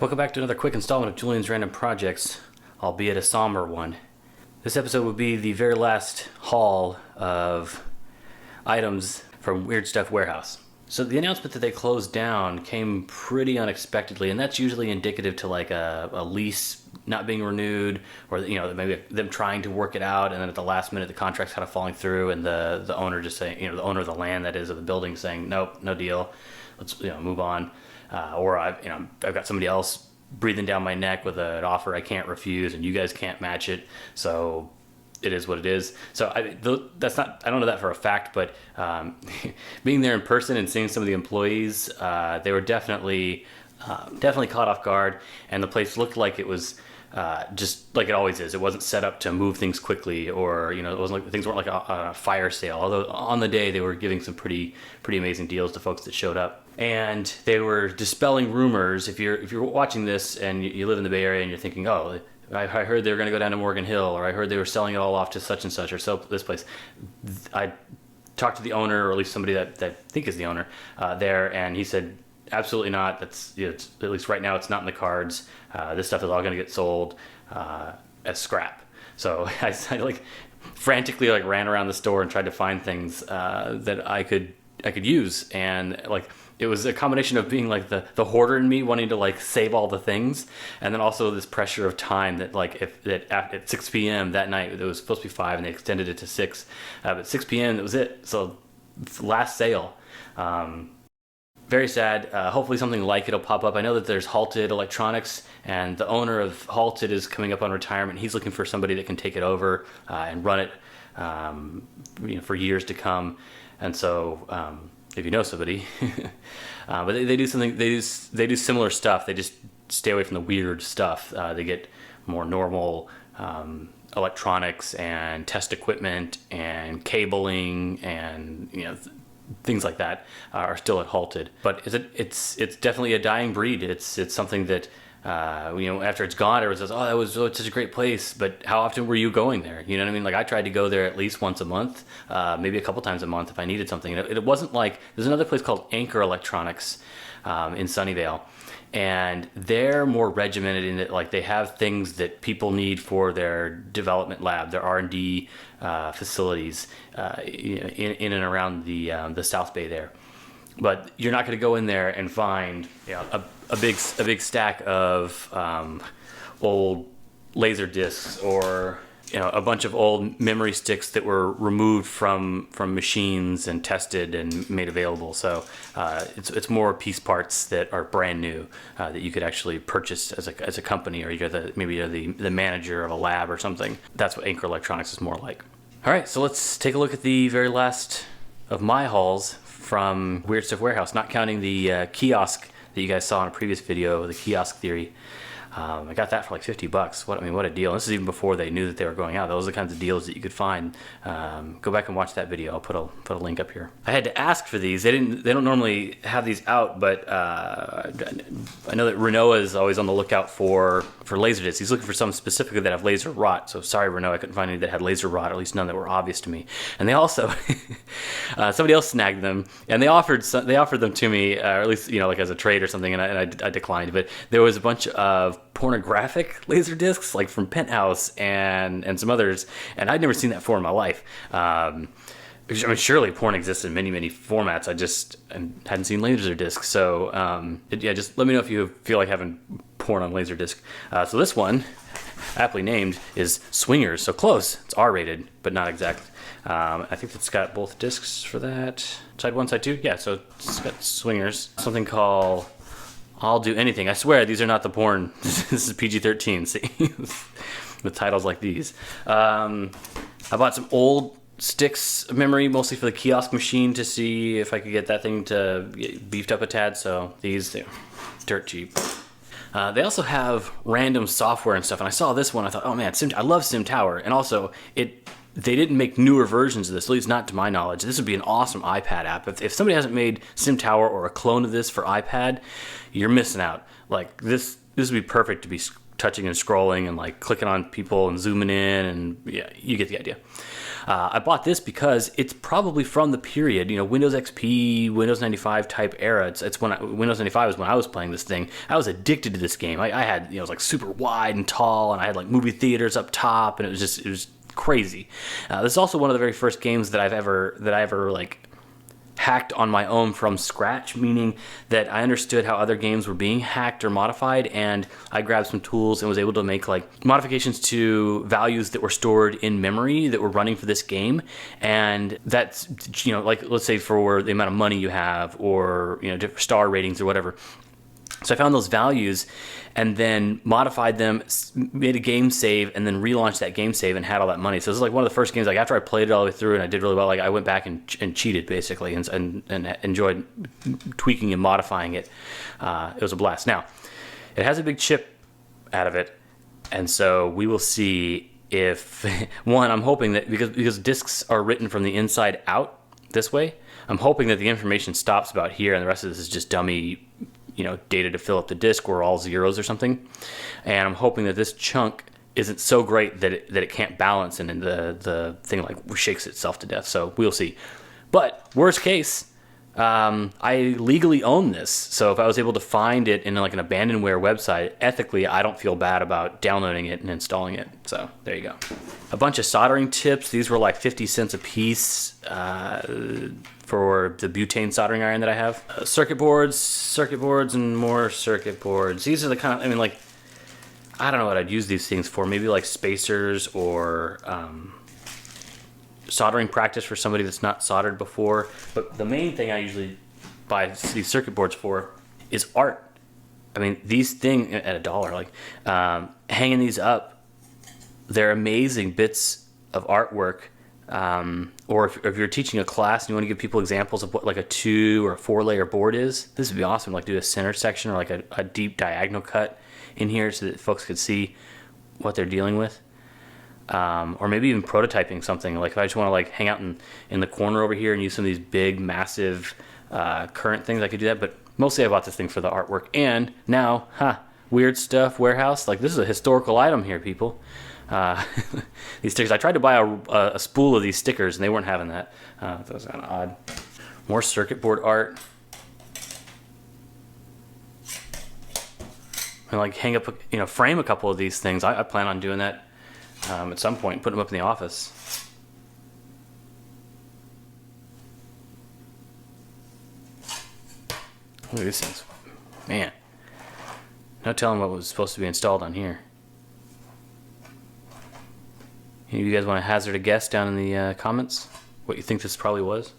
Welcome back to another quick installment of Julian's Random Projects, albeit a somber one. This episode will be the very last haul of items from Weird Stuff Warehouse. So the announcement that they closed down came pretty unexpectedly, and that's usually indicative to like a lease not being renewed, or maybe them trying to work it out, and then at the last minute the contract's kind of falling through, and the owner just saying, the owner of the land, that is, of the building, saying nope, no deal, let's move on. Or I've got somebody else breathing down my neck with an offer I can't refuse, and you guys can't match it, so it is what it is. So I don't know that for a fact, but being there in person and seeing some of the employees, they were definitely caught off guard, and the place looked like it was just like it always is. It wasn't set up to move things quickly, or it wasn't like things weren't like a fire sale. Although on the day they were giving some pretty amazing deals to folks that showed up, and they were dispelling rumors. If you're watching this and you live in the Bay Area and you're thinking, oh, I heard they were going to go down to Morgan Hill, or I heard they were selling it all off to such and such, or so this place. I talked to the owner, or at least somebody that I think is the owner there, and he said, absolutely not. That's it's, at least right now, it's not in the cards. This stuff is all going to get sold as scrap. So I frantically ran around the store and tried to find things that I could use, and it was a combination of being the hoarder in me wanting to save all the things, and then also this pressure of time that at 6 p.m. that night, it was supposed to be 5 and they extended it to 6, but 6 p.m. that was it. So last sale. Very sad. Hopefully something like it'll pop up. I know that there's Halted Electronics, and the owner of Halted is coming up on retirement. He's looking for somebody that can take it over and run it for years to come. And so if you know somebody, but they do something. They do similar stuff. They just stay away from the weird stuff. They get more normal electronics and test equipment and cabling and things like that are still at Halted. But it's definitely a dying breed. It's something that after it's gone, everyone says, oh, that was such a great place, but how often were you going there? You know what I mean? I tried to go there at least once a month, maybe a couple times a month if I needed something. It wasn't there's another place called Anchor Electronics in Sunnyvale, and they're more regimented in that they have things that people need for their development lab, their R&D facilities in and around the South Bay there. But you're not going to go in there and find a big stack of old laser discs, or a bunch of old memory sticks that were removed from machines and tested and made available. So it's more piece parts that are brand new that you could actually purchase as a company, or maybe you're the manager of a lab or something. That's what Anchor Electronics is more like. All right, so let's take a look at the very last of my hauls from Weird Stuff Warehouse, not counting the kiosk that you guys saw in a previous video, the kiosk theory. I got that for $50. What a deal. This is even before they knew that they were going out. Those are the kinds of deals that you could find. Go back and watch that video. I'll put a link up here. I had to ask for these. They don't normally have these out, but I know that Renault is always on the lookout for Laserdiscs. He's looking for some specifically that have laser rot. So sorry, Renault, I couldn't find any that had laser rot, or at least none that were obvious to me. And they also somebody else snagged them, and they offered them to me, or at least as a trade or something, and I declined. But there was a bunch of pornographic laser discs, from Penthouse and some others, and I'd never seen that before in my life. Surely porn exists in many formats. I just hadn't seen laser discs. So just let me know if you feel like having porn on laser disc. So this one, aptly named, is Swingers. So close. It's R-rated, but not exactly. I think it's got both discs for that. Side 1, side 2. Yeah. So it's got Swingers. Something called I'll Do Anything. I swear these are not the porn. This is PG-13. See, with titles like these. I bought some old sticks of memory, mostly for the kiosk machine, to see if I could get that thing to get beefed up a tad. So they're dirt cheap. They also have random software and stuff. And I saw this one. I thought, oh man, I love SimTower. And also they didn't make newer versions of this, at least not to my knowledge. This would be an awesome iPad app. If somebody hasn't made SimTower or a clone of this for iPad, you're missing out. This would be perfect to be touching and scrolling and like clicking on people and zooming in, and yeah, you get the idea. I bought this because it's probably from the period, Windows XP, Windows 95 type era. It's when Windows 95 was when I was playing this thing. I was addicted to this game. I had, it was like super wide and tall, and I had like movie theaters up top, and it was crazy. This is also one of the very first games that I ever like hacked on my own from scratch, meaning that I understood how other games were being hacked or modified, and I grabbed some tools and was able to make like modifications to values that were stored in memory that were running for this game. And that's, like, let's say for the amount of money you have, or different star ratings or whatever. So I found those values and then modified them, made a game save, and then relaunched that game save and had all that money. So this is like one of the first games, like after I played it all the way through and I did really well, like I went back and cheated basically and enjoyed tweaking and modifying it. It was a blast. Now, it has a big chip out of it, and so we will see if, one, I'm hoping that because discs are written from the inside out this way, I'm hoping that the information stops about here and the rest of this is just dummy data to fill up the disk, or all zeros or something. And I'm hoping that this chunk isn't so great that it can't balance, and then the thing like shakes itself to death. So we'll see. But worst case, I legally own this. So if I was able to find it in like an abandonware website, ethically, I don't feel bad about downloading it and installing it. So there you go. A bunch of soldering tips. These were like 50 cents a piece. For the butane soldering iron that I have. Circuit boards, and more circuit boards. These are the kind of, I don't know what I'd use these things for. Maybe like spacers or soldering practice for somebody that's not soldered before. But the main thing I usually buy these circuit boards for is art. These things at $1, like hanging these up, they're amazing bits of artwork. Or if you're teaching a class and you want to give people examples of what like a 2 or a 4 layer board is, this would be awesome. Like do a center section or like a deep diagonal cut in here so that folks could see what they're dealing with. Or maybe even prototyping something. Like if I just want to like hang out in the corner over here and use some of these big, massive current things, I could do that. But mostly I bought this thing for the artwork. And now, Weird Stuff Warehouse. Like this is a historical item here, people. These stickers. I tried to buy a spool of these stickers and they weren't having that. That was kind of odd. More circuit board art. And like hang up, frame a couple of these things. I plan on doing that at some point, put them up in the office. Look at these things. Man. No telling what was supposed to be installed on here. You guys want to hazard a guess down in the comments? What you think this probably was?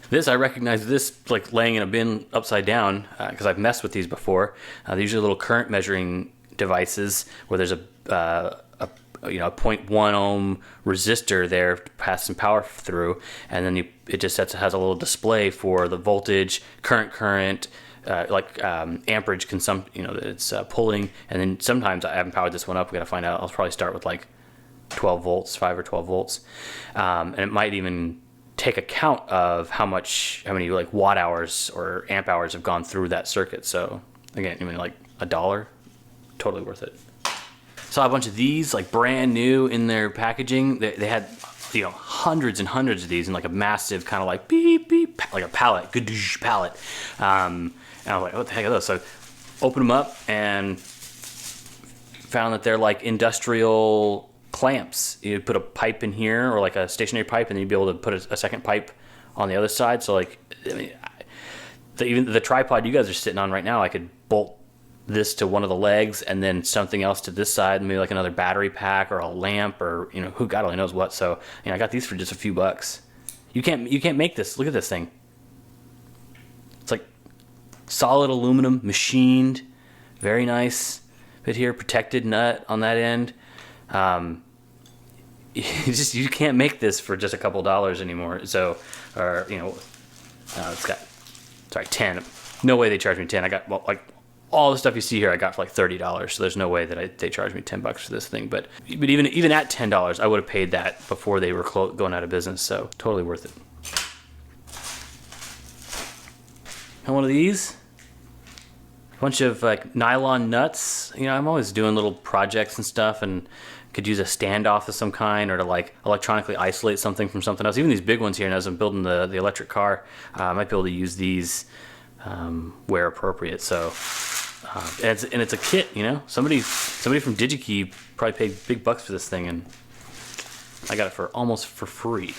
This, I recognize this like laying in a bin upside down because I've messed with these before. They're usually little current measuring devices where there's a 0.1 ohm resistor there to pass some power through, and then it just has a little display for the voltage, current, amperage consumption, that it's pulling. And then sometimes I haven't powered this one up. We got to find out. I'll probably start with like 12 volts, 5 or 12 volts, and it might even take account of how many like watt hours or amp hours have gone through that circuit. So again, like $1, totally worth it. Saw a bunch of these like brand new in their packaging. They had hundreds and hundreds of these in like a massive kind of like beep beep, like a pallet, good pallet. And I was like, what the heck are those? So opened them up and found that they're like industrial clamps. You'd put a pipe in here, or like a stationary pipe, and then you'd be able to put a second pipe on the other side. So like, even the tripod you guys are sitting on right now, I could bolt this to one of the legs and then something else to this side, maybe like another battery pack or a lamp, or who God only knows what. So I got these for just a few bucks. You can't make this. Look at this thing. It's like solid aluminum, machined, very nice. Bit here, protected nut on that end. You can't make this for just a couple dollars anymore. So, or it's got 10. No way they charge me 10. I got all the stuff you see here I got for like $30. So there's no way that they charged me $10 for this thing. But even at $10, I would have paid that before they were going out of business. So totally worth it. And one of these. bunch of like nylon nuts. You know, I'm always doing little projects and stuff, and could use a standoff of some kind, or to like electronically isolate something from something else. Even these big ones here, and as I'm building the electric car, I might be able to use these where appropriate. So, and it's a kit, you know. Somebody from DigiKey probably paid big bucks for this thing, and I got it for almost for free.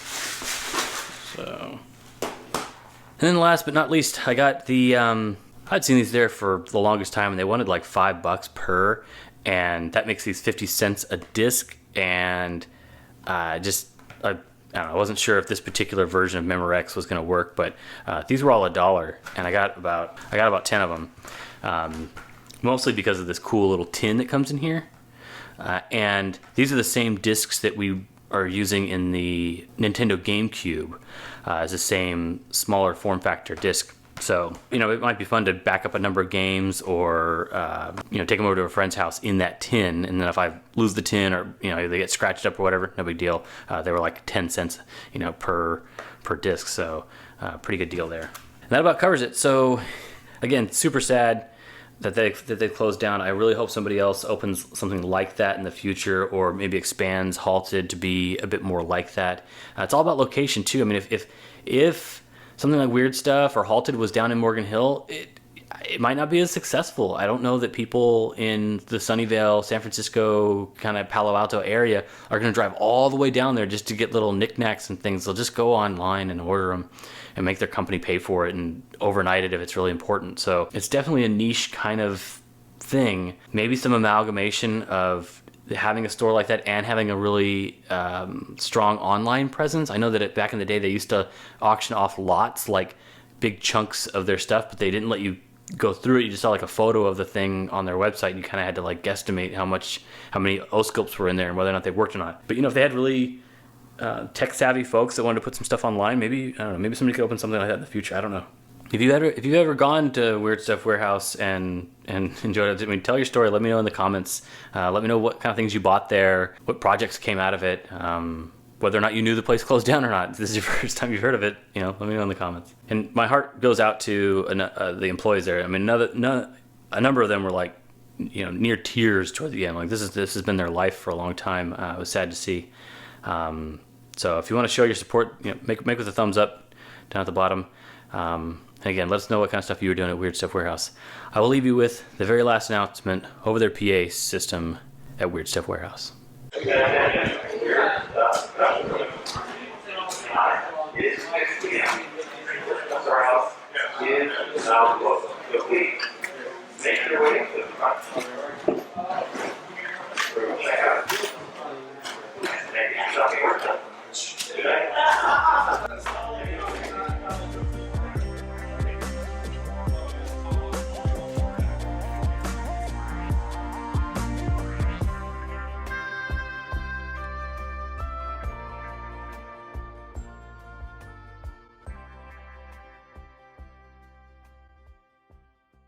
So, and then last but not least, I got the I'd seen these there for the longest time, and they wanted like $5 per, and that makes these 50 cents a disc. And I don't know, I wasn't sure if this particular version of Memorex was going to work, but these were all $1, and I got about 10 of them, mostly because of this cool little tin that comes in here. And these are the same discs that we are using in the Nintendo GameCube, as the same smaller form factor disc. So, you know, it might be fun to back up a number of games, or, you know, take them over to a friend's house in that tin. And then if I lose the tin, or, you know, they get scratched up or whatever, no big deal. They were like 10 cents, you know, per disc. So, pretty good deal there. And that about covers it. So, again, super sad that they closed down. I really hope somebody else opens something like that in the future, or maybe expands Halted to be a bit more like that. It's all about location too. I mean, if something like Weird Stuff or Halted was down in Morgan Hill, it might not be as successful. I don't know that people in the Sunnyvale, San Francisco, kind of Palo Alto area are going to drive all the way down there just to get little knickknacks and things. They'll just go online and order them and make their company pay for it and overnight it if it's really important. So it's definitely a niche kind of thing. Maybe some amalgamation of having a store like that and having a really strong online presence. I know that back in the day they used to auction off lots, like big chunks of their stuff, but they didn't let you go through it. You just saw like a photo of the thing on their website, and you kind of had to like guesstimate how many oscilloscopes were in there and whether or not they worked or not. But you know, if they had really tech savvy folks that wanted to put some stuff online, maybe, I don't know, maybe somebody could open something like that in the future. I don't know. If you've ever gone to Weird Stuff Warehouse and enjoyed it, I mean, tell your story. Let me know in the comments. Let me know what kind of things you bought there, what projects came out of it, whether or not you knew the place closed down or not. If this is your first time you've heard of it, you know, let me know in the comments. And my heart goes out to the employees there. I mean, a number of them were like, you know, near tears toward the end. Like this has been their life for a long time. It was sad to see. So if you want to show your support, you know, make with a thumbs up down at the bottom. And again, let us know what kind of stuff you were doing at Weird Stuff Warehouse. I will leave you with the very last announcement over their PA system at Weird Stuff Warehouse.